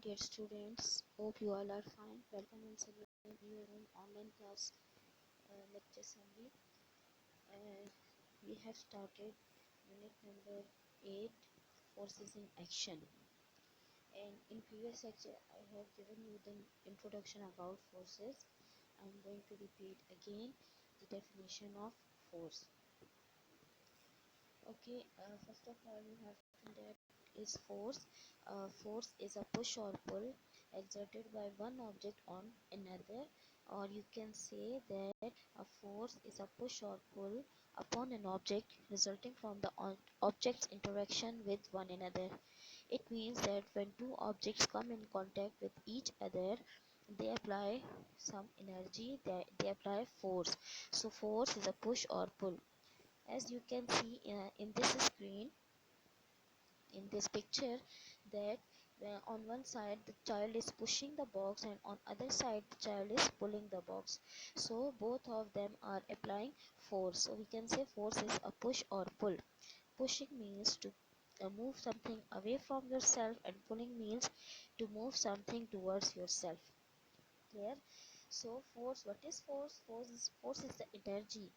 dear students. Hope you all are fine. Welcome once again in your own online class lecture summary. Uh, we have started unit number 8, Forces in Action. And in previous lecture, I have given you the introduction about forces. I am going to repeat again the definition of force. Okay, first of all, you have to know that is force. Force is a push or pull exerted by one object on another, or you can say that a force is a push or pull upon an object resulting from the object's interaction with one another. It means that when two objects come in contact with each other, they apply some energy, they apply force. So force is a push or pull. As you can see in this screen, in this picture, that on one side the child is pushing the box and on other side the child is pulling the box, so both of them are applying force. So we can say force is a push or pull. Pushing means to move something away from yourself, and pulling means to move something towards yourself. Clear? So force, what is force? Force is the energy.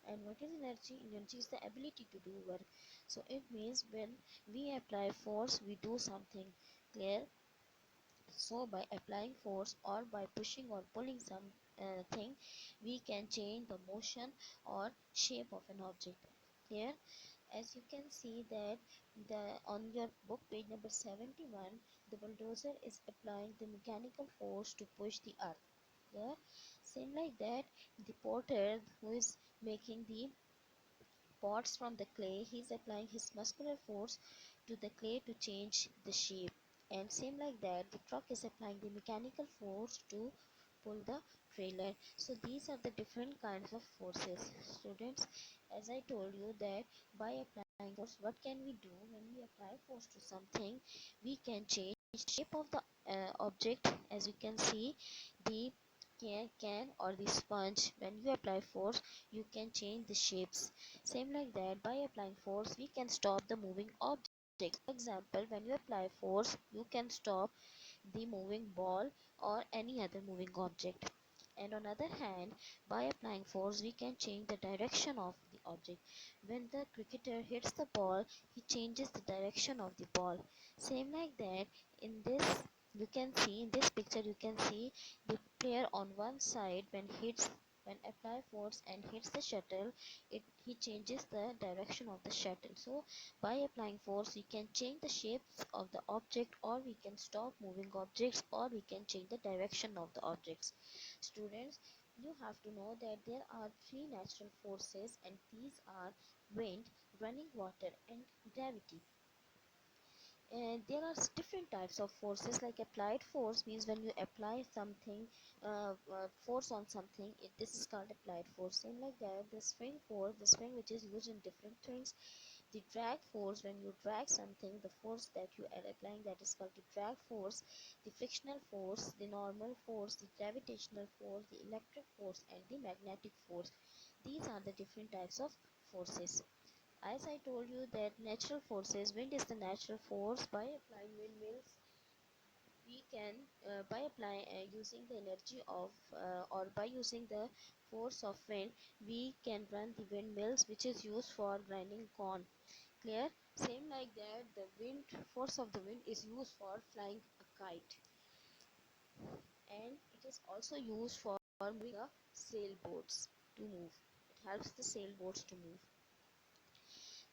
And what is energy? Energy is the ability to do work. So it means when we apply force, we do something. Clear? So by applying force or by pushing or pulling some thing, we can change the motion or shape of an object. Clear? As you can see that on your book page number 71, the bulldozer is applying the mechanical force to push the earth. Yeah, same like that, the potter who is making the pots from the clay, he is applying his muscular force to the clay to change the shape. And same like that, the truck is applying the mechanical force to pull the trailer. So these are the different kinds of forces. Students, as I told you that by applying force, what can we do? When we apply force to something, we can change the shape of the object. As you can see, the can or the sponge, when you apply force, you can change the shapes. Same like that, by applying force, we can stop the moving object. For example, when you apply force, you can stop the moving ball or any other moving object. And on other hand, by applying force, we can change the direction of the object. When the cricketer hits the ball, he changes the direction of the ball. Same like that, in this you can see, in this picture you can see the player on one side, when apply force and hits the shuttle, he changes the direction of the shuttle. So by applying force, we can change the shapes of the object, or we can stop moving objects, or we can change the direction of the objects. Students, you have to know that there are three natural forces, and these are wind, running water, and gravity. And there are different types of forces. Like applied force means when you apply something, force on something, this is called applied force. Same like that, the swing force, the swing which is used in different things. The drag force, when you drag something, the force that you are applying, that is called the drag force. The frictional force, the normal force, the gravitational force, the electric force, and the magnetic force. These are the different types of forces. As I told you that natural forces, wind is the natural force. By applying windmills, we can by applying using the energy of or by using the force of wind, we can run the windmills which is used for grinding corn. Clear? Same like that, the wind force of the wind is used for flying a kite, and it is also used for moving a sailboats to move. It helps the sailboats to move.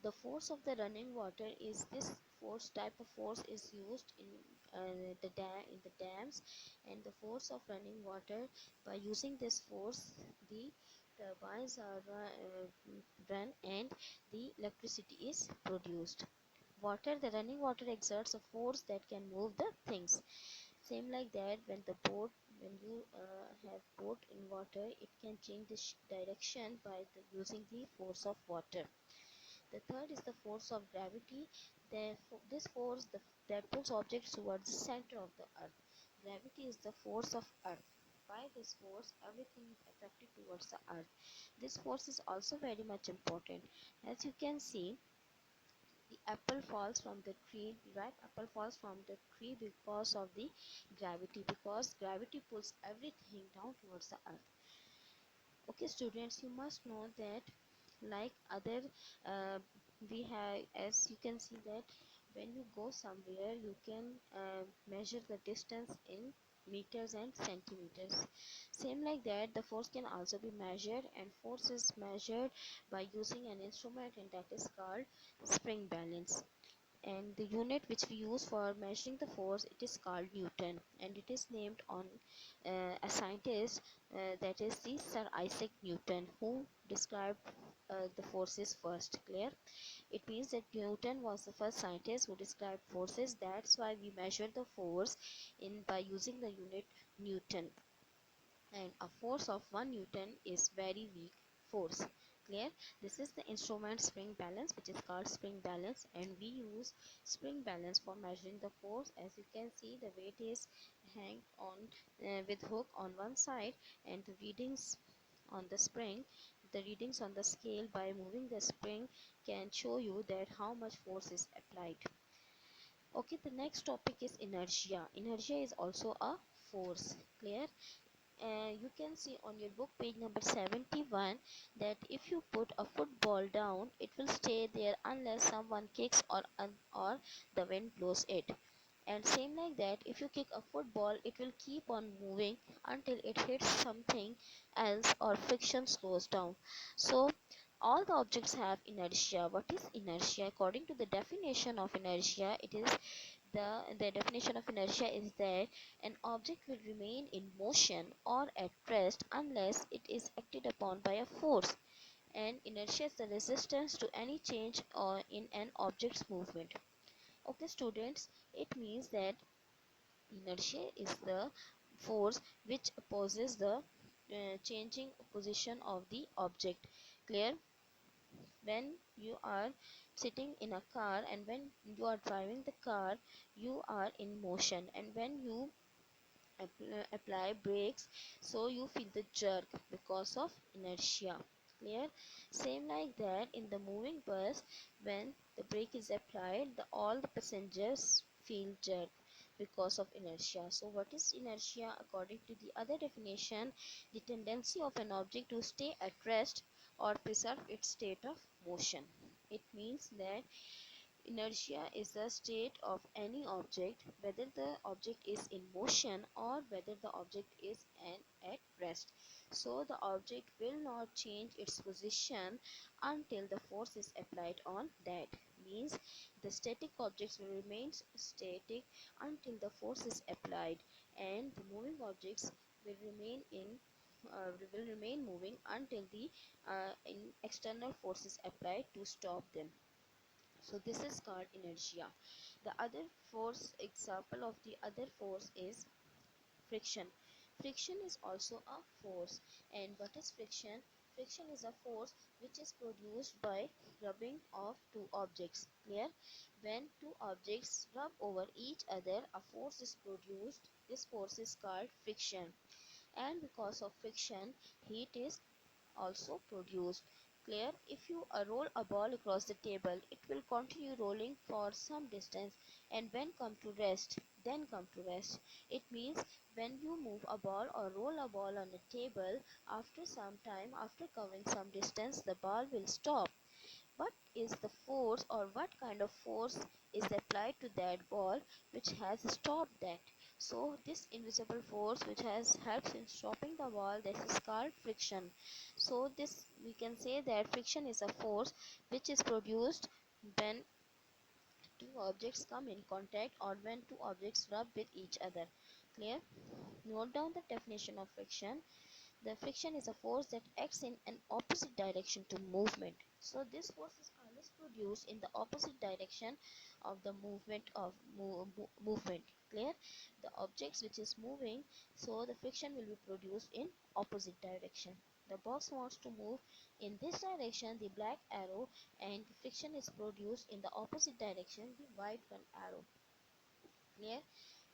The force of the running water is this force type of force is used in the dams, and the force of running water, by using this force, the turbines are run and the electricity is produced. Water, the running water exerts a force that can move the things. Same like that, when you have boat in water, it can change the direction by using the force of water. The third is the force of gravity. This force that pulls objects towards the center of the earth. Gravity is the force of earth. By this force, everything is attracted towards the earth. This force is also very much important. As you can see, The apple falls from the tree, the ripe apple falls from the tree because of the gravity, because gravity pulls everything down towards the earth. Okay students, you must know that like other uh, we have, as you can see that when you go somewhere you can measure the distance in meters and centimeters. Same like that, the force can also be measured, and force is measured by using an instrument, and that is called spring balance. And the unit which we use for measuring the force, it is called Newton, and it is named on a scientist, that is the Sir Isaac Newton, who described the forces first. Clear? It means that Newton was the first scientist who described forces. That's why we measure the force in by using the unit Newton, and a force of 1 Newton is very weak force. Clear? This is the instrument spring balance, which is called spring balance, and we use spring balance for measuring the force. As you can see, the weight is hanged on with hook on one side, and the readings on the spring, the readings on the scale by moving the spring can show you that how much force is applied. Okay, the next topic is inertia. Inertia is also a force. Clear? You can see on your book page number 71 that if you put a football down, it will stay there unless someone kicks or the wind blows it. And same like that, if you kick a football, it will keep on moving until it hits something else or friction slows down. So all the objects have inertia. What is inertia? According to the definition of inertia, it is the definition of inertia is that an object will remain in motion or at rest unless it is acted upon by a force, and inertia is the resistance to any change or in an object's movement. Okay students, it means that inertia is the force which opposes the changing position of the object. Clear? When you are sitting in a car and when you are driving the car, you are in motion, and when you apply brakes, so you feel the jerk because of inertia. Clear? Same like that, in the moving bus, when the brake is applied, all the passengers feel jerk because of inertia. So what is inertia? According to the other definition, the tendency of an object to stay at rest or preserve its state of motion. It means that inertia is the state of any object, whether the object is in motion or whether the object is at rest. So the object will not change its position until the force is applied on that. Means the static objects will remain static until the force is applied, and the moving objects will remain moving until the external force is applied to stop them. So this is called inertia. The other force, example of the other force is friction. Friction is also a force. And what is friction? Friction is a force which is produced by rubbing of two objects. Clear? When two objects rub over each other, a force is produced. This force is called friction. And because of friction, heat is also produced. Clear? If you roll a ball across the table, it will continue rolling for some distance, and when come to rest, then come to rest. It means when you move a ball or roll a ball on a table, after some time, after covering some distance, the ball will stop. What is the force, or what kind of force is applied to that ball which has stopped that? So this invisible force which has helps in stopping the ball, this is called friction. So this we can say that friction is a force which is produced when two objects come in contact or when two objects rub with each other. Clear? Note down the definition of friction. The friction is a force that acts in an opposite direction to movement. So this force is always produced in the opposite direction of the movement. Clear? The objects which is moving, so the friction will be produced in opposite direction. The box wants to move in this direction, the black arrow, and the friction is produced in the opposite direction, the white one arrow. Clear?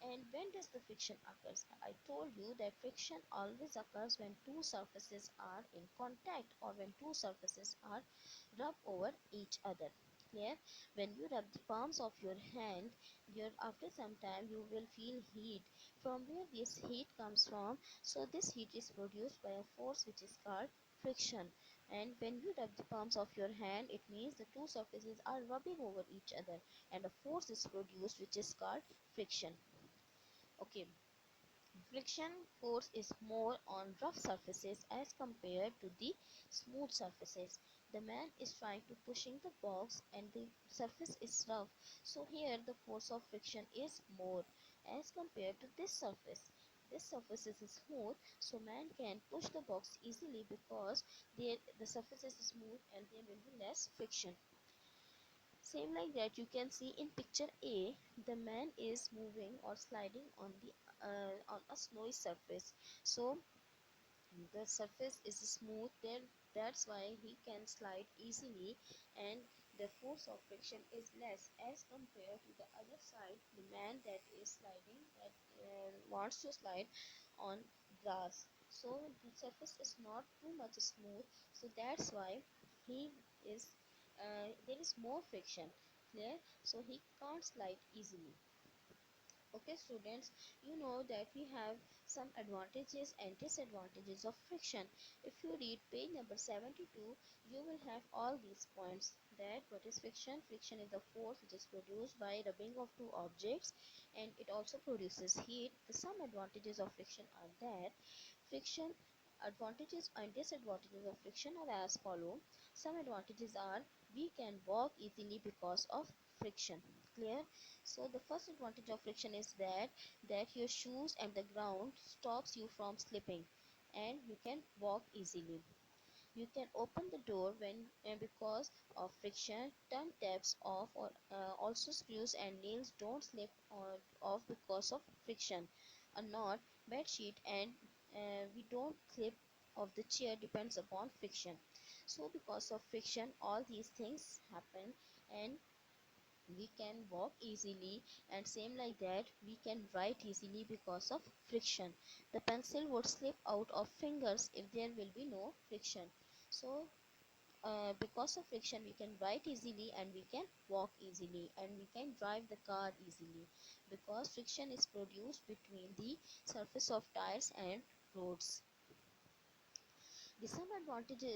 And when does the friction occurs? I told you that friction always occurs when two surfaces are in contact or when two surfaces are rub over each other. Clear? When you rub the palms of your hand, after some time you will feel heat. From where this heat comes from? So this heat is produced by a force which is called friction. And when you rub the palms of your hand, it means the two surfaces are rubbing over each other, and a force is produced which is called friction. Okay. Friction force is more on rough surfaces as compared to the smooth surfaces. The man is trying to pushing the box and the surface is rough. So here the force of friction is more as compared to this surface. This surface is smooth, so man can push the box easily because the surface is smooth and there will be less friction. Same like that, you can see in picture A, the man is moving or sliding on the on a snowy surface. So the surface is smooth there, that's why he can slide easily, and the force of friction is less as compared to the other side, the man that is sliding, that wants to slide on grass. So the surface is not too much smooth, so that's why he is there is more friction. Clear? So he can't slide easily. Okay students, you know that we have some advantages and disadvantages of friction. If you read page number 72, you will have all these points. That what is friction? Friction is the force which is produced by rubbing of two objects, and it also produces heat. The some advantages of friction are that friction advantages and disadvantages of friction are as follow. Some advantages are we can walk easily because of friction. Clear? So the first advantage of friction is that your shoes and the ground stops you from slipping, and you can walk easily. You can open the door when because of friction. Turn taps off, or also screws and nails don't slip or off because of friction. A knot, bed sheet, and we don't slip of the chair depends upon friction. So because of friction all these things happen, and we can walk easily, and same like that we can write easily because of friction. The pencil would slip out of fingers if there will be no friction. So because of friction we can write easily, and we can walk easily, and we can drive the car easily, because friction is produced between the surface of tires and roads. The some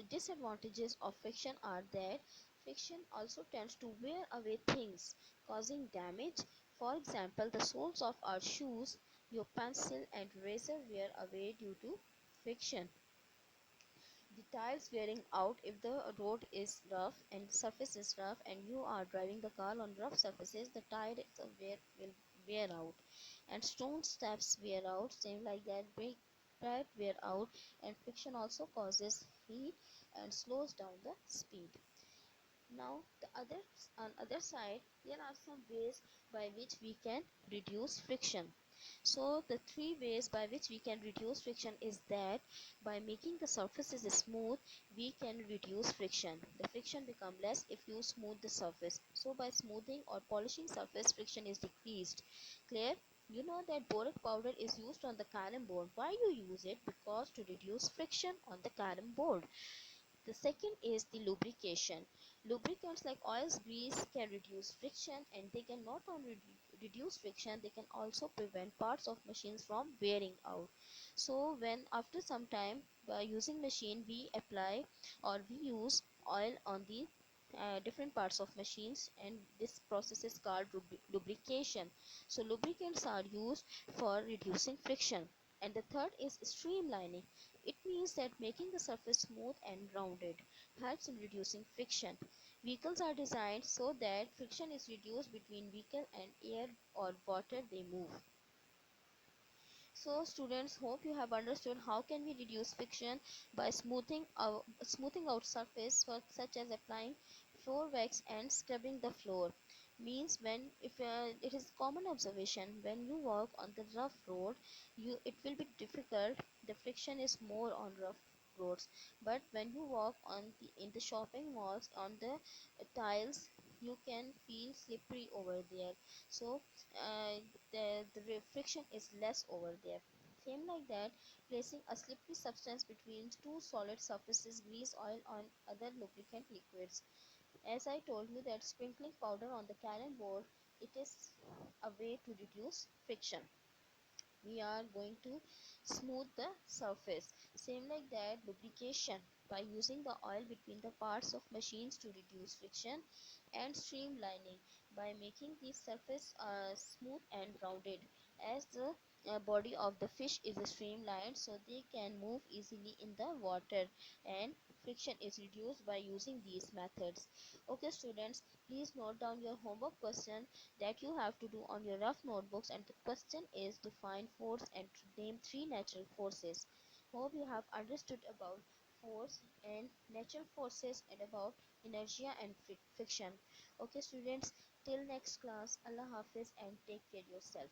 disadvantages of friction are that friction also tends to wear away things, causing damage. For example, the soles of our shoes, your pencil and razor wear away due to friction. The tires wearing out if the road is rough and the surface is rough and you are driving the car on rough surfaces, the tire will wear out. And stone steps wear out, same like that, brake pad wear out, and friction also causes heat and slows down the speed. Now on other side there are some ways by which we can reduce friction. So the three ways by which we can reduce friction is that by making the surfaces smooth we can reduce friction. The friction become less if you smooth the surface. So by smoothing or polishing surface, friction is decreased. Clear? You know that boric powder is used on the carom board. Why you use it? Because to reduce friction on the carom board. The second is the lubrication. Lubricants like oils, grease can reduce friction, and they can not only reduce friction, they can also prevent parts of machines from wearing out. So when after some time by using machine we apply or we use oil on the different parts of machines, and this process is called lubrication. So lubricants are used for reducing friction. And the third is streamlining. It means that making the surface smooth and rounded helps in reducing friction. Vehicles are designed so that friction is reduced between vehicle and air or water they move. So students, hope you have understood how can we reduce friction by smoothing out surface, such as applying floor wax and scrubbing the floor. Means when if it is common observation, when you walk on the rough road, it will be difficult. The friction is more on rough roads, but when you walk on in the shopping malls on the tiles, you can feel slippery over there. So the friction is less over there. Same like that, placing a slippery substance between two solid surfaces, grease, oil, or other lubricant liquids. As I told you that sprinkling powder on the cannon board, it is a way to reduce friction. We are going to smooth the surface. Same like that, lubrication by using the oil between the parts of machines to reduce friction, and streamlining by making the surface smooth and rounded, as the body of the fish is streamlined so they can move easily in the water, and friction is reduced by using these methods. Okay students, please note down your homework question that you have to do on your rough notebooks, and the question is define force and name three natural forces. Hope you have understood about force and natural forces and about inertia and friction. Okay students, till next class, Allah Hafiz and take care yourself.